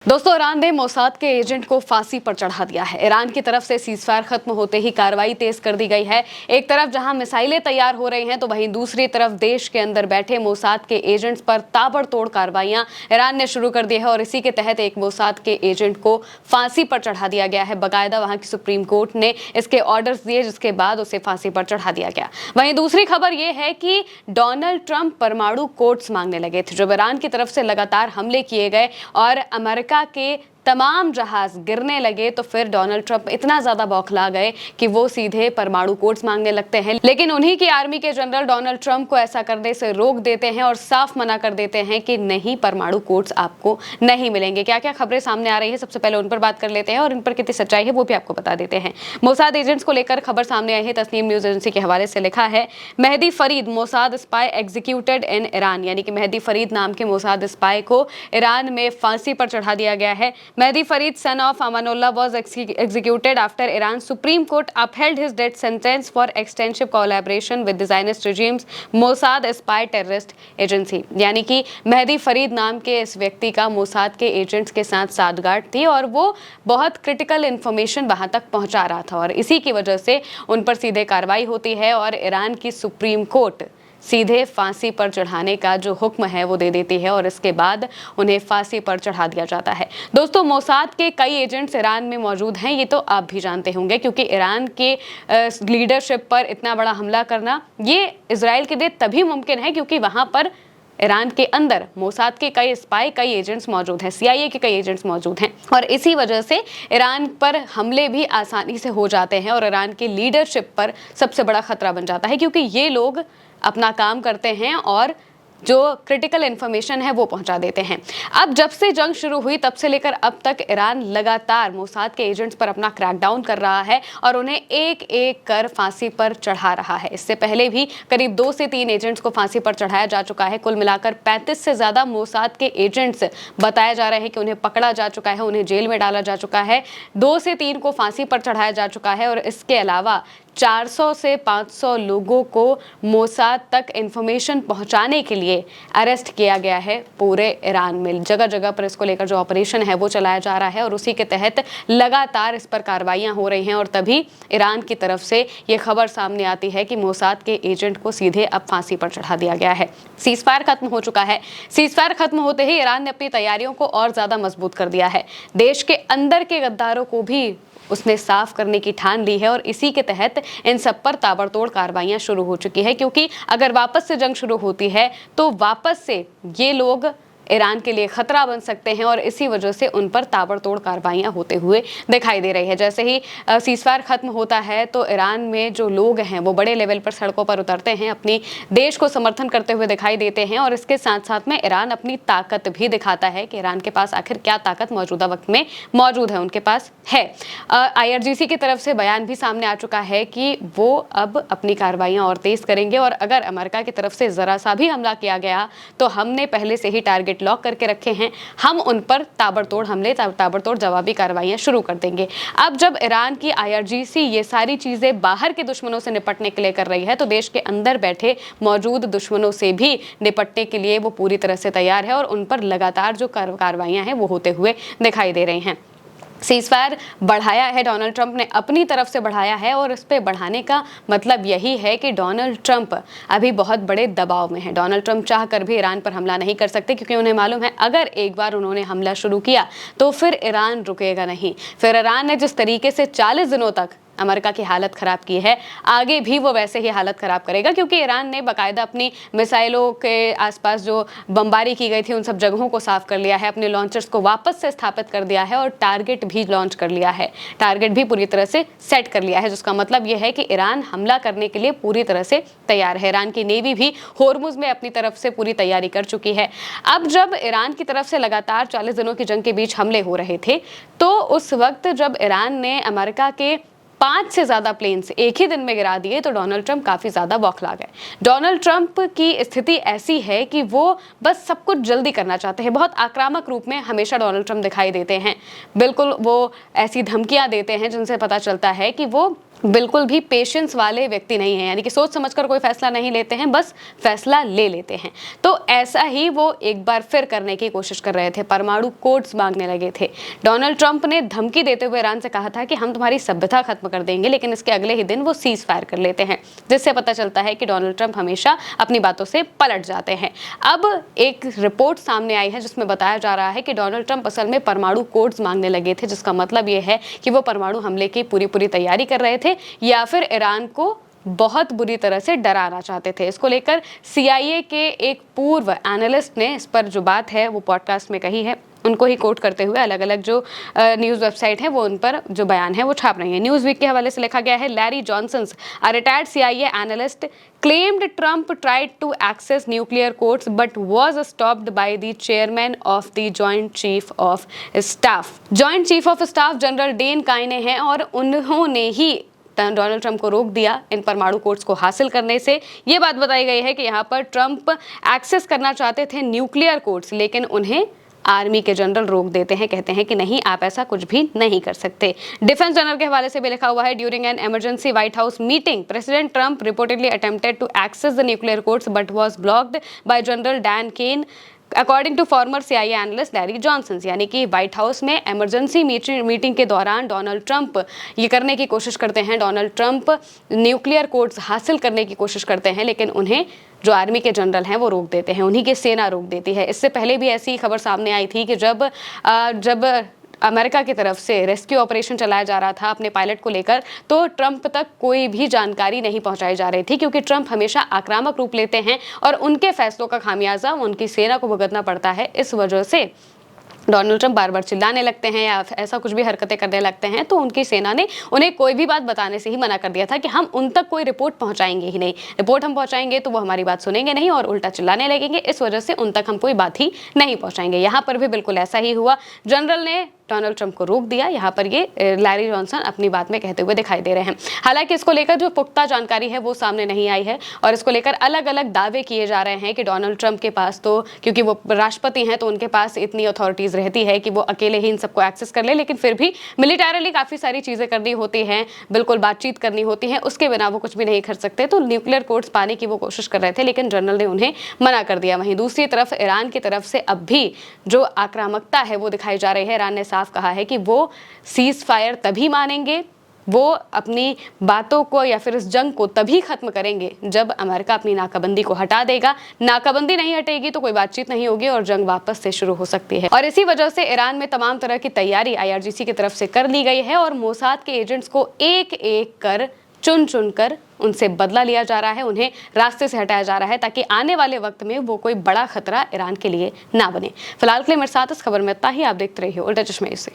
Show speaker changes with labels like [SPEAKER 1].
[SPEAKER 1] दोस्तों, ईरान ने मोसाद के एजेंट को फांसी पर चढ़ा दिया है। ईरान की तरफ से सीजफायर खत्म होते ही कार्रवाई तेज कर दी गई है। एक तरफ जहां मिसाइलें तैयार हो रही हैं तो वहीं दूसरी तरफ देश के अंदर बैठे मोसाद के एजेंट्स पर ताबड़तोड़ कार्रवाइयां ईरान ने शुरू कर दी है और इसी के तहत एक मोसाद के एजेंट को फांसी पर चढ़ा दिया गया है। बाकायदा वहां की सुप्रीम कोर्ट ने इसके ऑर्डर्स दिए, जिसके बाद उसे फांसी पर चढ़ा दिया गया। वहीं दूसरी खबर यह है कि डोनाल्ड ट्रंप परमाणु कोड्स मांगने लगे थे जब ईरान की तरफ से लगातार हमले किए गए और अमेरिका के तमाम जहाज गिरने लगे तो फिर डोनाल्ड ट्रंप इतना ज्यादा बौखला गए कि वो सीधे परमाणु कोड्स मांगने लगते हैं। लेकिन उन्हीं की आर्मी के जनरल डोनाल्ड ट्रंप को ऐसा करने से रोक देते हैं और साफ मना कर देते हैं कि नहीं, परमाणु कोड्स आपको नहीं मिलेंगे। क्या क्या खबरें सामने आ रही है, सबसे पहले उन पर बात कर लेते हैं और इन पर कितनी सच्चाई है वो भी आपको बता देते हैं। मोसाद एजेंट्स को लेकर खबर सामने आई है। तस्नीम न्यूज एजेंसी के हवाले से लिखा है, Mehdi Farid Mossad spy executed in Iran, यानी कि मेहदी फरीद नाम के मोसाद स्पाई को ईरान में फांसी पर चढ़ा दिया गया है। Mehdi Farid, son of Amanullah, was executed after Iran's Supreme Court upheld his death sentence for extensive collaboration with the Zionist regime's Mossad spy terrorist agency। यानी कि मेहदी फरीद नाम के इस व्यक्ति का मोसाद के एजेंट्स के साथ साठगांठ थी और वो बहुत क्रिटिकल इंफॉर्मेशन वहां तक पहुंचा रहा था और इसी की वजह से उन पर सीधे कार्रवाई होती है और ईरान की सुप्रीम कोर्ट सीधे फांसी पर चढ़ाने का जो हुक्म है वो दे देती है और इसके बाद उन्हें फांसी पर चढ़ा दिया जाता है। दोस्तों, मोसाद के कई एजेंट्स ईरान में मौजूद हैं, ये तो आप भी जानते होंगे, क्योंकि ईरान के लीडरशिप पर इतना बड़ा हमला करना ये इजराइल के लिए तभी मुमकिन है क्योंकि वहां पर ईरान के अंदर मोसाद के कई स्पाई, कई एजेंट्स मौजूद हैं, CIA के कई एजेंट्स मौजूद हैं और इसी वजह से ईरान पर हमले भी आसानी से हो जाते हैं और ईरान की लीडरशिप पर सबसे बड़ा खतरा बन जाता है क्योंकि ये लोग अपना काम करते हैं और जो क्रिटिकल इंफॉर्मेशन है वो पहुंचा देते हैं। अब जब से जंग शुरू हुई तब से लेकर अब तक ईरान लगातार मोसाद के एजेंट्स पर अपना क्रैकडाउन कर रहा है और उन्हें एक एक कर फांसी पर चढ़ा रहा है। इससे पहले भी करीब 2 से 3 एजेंट्स को फांसी पर चढ़ाया जा चुका है। कुल मिलाकर 35 से ज्यादा मोसाद के एजेंट्स बताया जा रहा है कि उन्हें पकड़ा जा चुका है, उन्हें जेल में डाला जा चुका है। 2 से 3 को फांसी पर चढ़ाया जा चुका है और इसके अलावा 400 से 500 लोगों को मोसाद तक इंफॉर्मेशन पहुंचाने के लिए अरेस्ट किया गया है। पूरे ईरान में जगह जगह पर इसको लेकर जो ऑपरेशन है वो चलाया जा रहा है और उसी के तहत लगातार इस पर कार्रवाइयां हो रही हैं और तभी ईरान की तरफ से ये खबर सामने आती है कि मोसाद के एजेंट को सीधे अब फांसी पर चढ़ा दिया गया है। सीजफायर खत्म हो चुका है। सीजफायर खत्म होते ही ईरान ने अपनी तैयारियों को और ज्यादा मजबूत कर दिया है। देश के अंदर के गद्दारों को भी उसने साफ करने की ठान ली है और इसी के तहत इन सब पर ताबड़तोड़ कार्रवाइयां शुरू हो चुकी है क्योंकि अगर वापस से जंग शुरू होती है तो वापस से ये लोग ईरान के लिए खतरा बन सकते हैं और इसी वजह से उन पर ताबड़तोड़ कार्रवाइयां होते हुए दिखाई दे रही है। जैसे ही सीजफायर खत्म होता है तो ईरान में जो लोग हैं वो बड़े लेवल पर सड़कों पर उतरते हैं, अपनी देश को समर्थन करते हुए दिखाई देते हैं और इसके साथ साथ में ईरान अपनी ताकत भी दिखाता है कि ईरान के पास आखिर क्या ताकत मौजूदा वक्त में मौजूद है, उनके पास है। IRGC की तरफ से बयान भी सामने आ चुका है कि वो अब अपनी कार्रवाइयां और तेज करेंगे और अगर अमेरिका की तरफ से जरा सा भी हमला किया गया तो हमने पहले से ही टारगेट लॉक करके रखे हैं, हम उन पर ताबड़तोड़ हमले, ताबड़तोड़ जवाबी कार्रवाइयां शुरू कर देंगे। अब जब ईरान की IRGC ये सारी चीजें बाहर के दुश्मनों से निपटने के लिए कर रही है तो देश के अंदर बैठे मौजूद दुश्मनों से भी निपटने के लिए वो पूरी तरह से तैयार है और उन पर लगातार जो कार्रवाइयां हैं वो होते हुए दिखाई दे रही हैं। सीजफायर बढ़ाया है, डोनाल्ड ट्रंप ने अपनी तरफ से बढ़ाया है और इस पे बढ़ाने का मतलब यही है कि डोनाल्ड ट्रंप अभी बहुत बड़े दबाव में है। डोनाल्ड ट्रंप चाह कर भी ईरान पर हमला नहीं कर सकते क्योंकि उन्हें मालूम है अगर एक बार उन्होंने हमला शुरू किया तो फिर ईरान रुकेगा नहीं। फिर ईरान ने जिस तरीके से 40 दिनों तक अमेरिका की हालत खराब की है, आगे भी वो वैसे ही हालत खराब करेगा क्योंकि ईरान ने बाकायदा अपनी मिसाइलों के आसपास जो बमबारी की गई थी उन सब जगहों को साफ कर लिया है, अपने लॉन्चर्स को वापस से स्थापित कर दिया है और टारगेट भी लॉन्च कर लिया है, टारगेट भी पूरी तरह से सेट कर लिया है, जिसका मतलब यह है कि ईरान हमला करने के लिए पूरी तरह से तैयार है। ईरान की नेवी भी होर्मुज में अपनी तरफ से पूरी तैयारी कर चुकी है। अब जब ईरान की तरफ से लगातार 40 दिनों की जंग के बीच हमले हो रहे थे तो उस वक्त जब ईरान ने अमेरिका के 5 से ज्यादा प्लेन्स एक ही दिन में गिरा दिए तो डोनाल्ड ट्रंप काफी ज्यादा बौखला गए। डोनाल्ड ट्रंप की स्थिति ऐसी है कि वो बस सब कुछ जल्दी करना चाहते हैं। बहुत आक्रामक रूप में हमेशा डोनाल्ड ट्रंप दिखाई देते हैं। बिल्कुल वो ऐसी धमकियां देते हैं जिनसे पता चलता है कि वो बिल्कुल भी पेशेंस वाले व्यक्ति नहीं है, यानी कि सोच समझकर कोई फैसला नहीं लेते हैं, बस फैसला ले लेते हैं। तो ऐसा ही वो एक बार फिर करने की कोशिश कर रहे थे, परमाणु कोड्स मांगने लगे थे। डोनाल्ड ट्रंप ने धमकी देते हुए ईरान से कहा था कि हम तुम्हारी सभ्यता खत्म कर देंगे, लेकिन इसके अगले ही दिन वो सीज फायर कर लेते हैं, जिससे पता चलता है कि डोनाल्ड ट्रंप हमेशा अपनी बातों से पलट जाते हैं। अब एक रिपोर्ट सामने आई है जिसमें बताया जा रहा है कि डोनाल्ड ट्रंप असल में परमाणु कोड्स मांगने लगे थे, जिसका मतलब ये है कि वो परमाणु हमले की पूरी तैयारी कर रहे थे या फिर ईरान को बहुत बुरी तरह से डराना चाहते थे। इसको लेकर CIA के एक पूर्व एनालिस्ट ने इस पर जो बात है वो पॉडकास्ट में कही है, उनको ही कोट करते हुए अलग अलग जो न्यूज़ वेबसाइट है वो उन पर जो बयान है वो छाप रही है। न्यूज़ वीक के हवाले से लिखा गया है, Larry Johnson, a retired CIA analyst, claimed Trump tried to access nuclear codes but was stopped by the chairman of the Joint Chief of Staff. Joint Chief of Staff general Dan Caine हैं और उन्होंने ही Donald Trump को रोक दिया इन परमाणु codes को हासिल करने से। ये बात बताई गई है कि यहाँ पर ट्रंप एक्सेस करना चाहते थे न्यूक्लियर कोड्स, लेकिन उन्हें आर्मी के जनरल रोक देते हैं, कहते हैं कि नहीं, आप ऐसा कुछ भी नहीं कर सकते। डिफेंस जनरल के हवाले से भी लिखा हुआ है, during an emergency White House meeting president Trump reportedly attempted to access the nuclear codes but was blocked by general Dan Caine according to former CIA analyst Larry Johnson. यानी कि White House में emergency meeting के दौरान Donald Trump ये करने की कोशिश करते हैं, डोनाल्ड ट्रंप न्यूक्लियर कोड्स हासिल करने की कोशिश करते हैं, लेकिन उन्हें जो आर्मी के जनरल हैं वो रोक देते हैं, उन्हीं की सेना रोक देती है। इससे पहले भी ऐसी खबर सामने आई थी कि जब अमेरिका की तरफ से रेस्क्यू ऑपरेशन चलाया जा रहा था अपने पायलट को लेकर, तो ट्रंप तक कोई भी जानकारी नहीं पहुंचाई जा रही थी, क्योंकि ट्रंप हमेशा आक्रामक रूप लेते हैं और उनके फैसलों का खामियाजा उनकी सेना को भुगतना पड़ता है। इस वजह से डोनाल्ड ट्रंप बार बार चिल्लाने लगते हैं या ऐसा कुछ भी हरकतें करने लगते हैं, तो उनकी सेना ने उन्हें कोई भी बात बताने से ही मना कर दिया था कि हम उन तक कोई रिपोर्ट पहुंचाएंगे ही नहीं। रिपोर्ट हम पहुंचाएंगे तो वो हमारी बात सुनेंगे नहीं और उल्टा चिल्लाने लगेंगे, इस वजह से उन तक हम कोई बात ही नहीं पहुंचाएंगे। यहाँ पर भी बिल्कुल ऐसा ही हुआ, जनरल ने डोनाल्ड ट्रंप को रोक दिया। यहाँ पर ये लैरी जॉनसन अपनी बात में कहते हुए दिखाई दे रहे हैं। हालांकि इसको लेकर जो पुख्ता जानकारी है वो सामने नहीं आई है और इसको लेकर अलग अलग दावे किए जा रहे हैं कि डोनाल्ड ट्रंप के पास, तो क्योंकि वो राष्ट्रपति हैं तो उनके पास इतनी अथॉरिटीज रहती है कि वो अकेले ही इन सबको एक्सेस कर ले, लेकिन फिर भी मिलिटरीली काफ़ी सारी चीज़ें करनी होती हैं, बिल्कुल बातचीत करनी होती है, उसके बिना वो कुछ भी नहीं कर सकते। तो न्यूक्लियर कोड्स पाने की वो कोशिश कर रहे थे, लेकिन जनरल ने उन्हें मना कर दिया। वहीं दूसरी तरफ ईरान की तरफ से अब भी जो आक्रामकता है वो दिखाई जा रही है। ईरान ने साफ कहा है कि वो सीज फायर तभी मानेंगे, वो अपनी बातों को या फिर इस जंग को तभी खत्म करेंगे जब अमेरिका अपनी नाकाबंदी को हटा देगा। नाकाबंदी नहीं हटेगी तो कोई बातचीत नहीं होगी और जंग वापस से शुरू हो सकती है। और इसी वजह से ईरान में तमाम तरह की तैयारी IRGC की तरफ से कर ली गई है और मोसाद के एजेंट्स को एक एक कर चुन कर उनसे बदला लिया जा रहा है, उन्हें रास्ते से हटाया जा रहा है ताकि आने वाले वक्त में वो कोई बड़ा खतरा ईरान के लिए ना बने। फिलहाल के लिए मेरे साथ इस खबर में इतना ही। आप देखते रहिए उल्टा चश्मे से।